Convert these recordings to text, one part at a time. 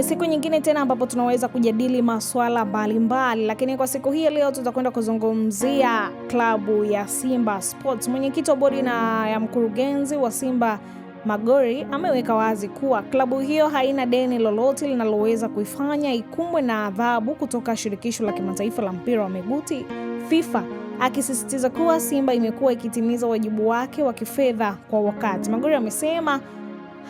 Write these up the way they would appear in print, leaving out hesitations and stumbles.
siku nyingine tena ambapo tunaweza kujadili masuala mbalimbali, lakini kwa siku hii leo tutakwenda kuzungumzia klabu ya Simba Sports. Mwenyekiti wa bodi na ya mkurugenzi wa Simba Magori ameweka wazi kuwa klabu hiyo haina deni lolote linaloweza kuifanya ikumbwe na adhabu kutoka shirikisho la kimataifa la mpira wa miguu FIFA, akisisitiza kuwa Simba imekuwa ikitimiza wajibu wake wa kifedha kwa wakati. Magori amesema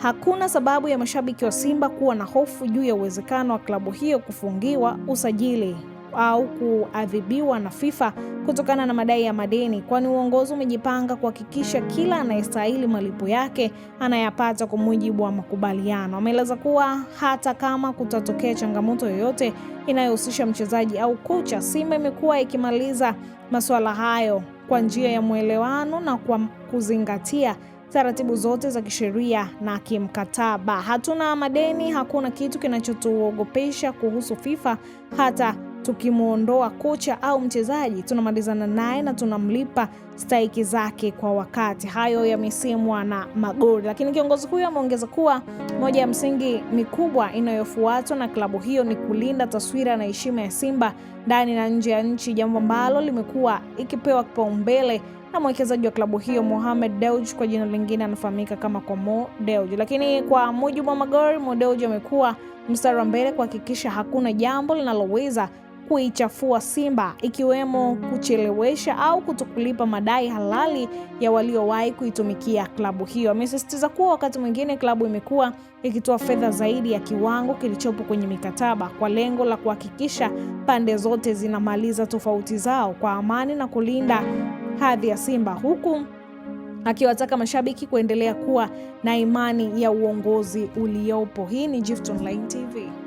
hakuna sababu ya mashabiki wa Simba kuwa na hofu juu ya uwezekano wa klabu hiyo kufungiwa usajili au kuadhibiwa na FIFA kutokana na madai ya madeni, kwani uongozi umejipanga kuhakikisha kila anayestahili malipo yake anayapata kwa mujibu wa makubaliano. Ameeleza kuwa hata kama kutatokea changamoto yoyote inayohusisha mchezaji au kocha, Simba imekuwa ikimaliza masuala hayo kwa njia ya muelewano na kwa kuzingatia taratibu zote za kisheria na kimkataba. Hatuna madeni, hakuna kitu kinachotuogopesha kuhusu FIFA. Hata tukimuondoa kocha au mchezaji, tunamalizana naye na tunamlipa stahiki zake kwa wakati. Hayo yamesemwa na Magori, lakini kiongozi huyo ameongeza kuwa moja ya msingi mikubwa inayofuatwa na klabu hiyo ni kulinda taswira na heshima ya Simba ndani na nje ya nchi, jambo ambalo limekuwa ikipewa kipaumbele na mwekezaji wa klabu hiyo Mohamed Dewji, kwa jina lingine anafahamika kama kwa Mo Dewji. Lakini kwa mujibu wa Magori, Mo Dewji amekuwa mstari wa mbele kuhakikisha hakuna jambo linaloweza kuichafua Simba, ikiwemo kuchelewesha au kutokulipa madai halali ya waliowahi kuitumikia klabu hiyo. Amesisitiza kuwa wakati mwingine klabu imekuwa ikitoa fedha zaidi ya kiwango kilichopo kwenye mikataba kwa lengo la kuhakikisha pande zote zinamaliza tofauti zao kwa amani na kulinda hadhi ya Simba, huku akiwataka mashabiki kuendelea kuwa na imani ya uongozi uliopo. Hii ni Gift Online TV.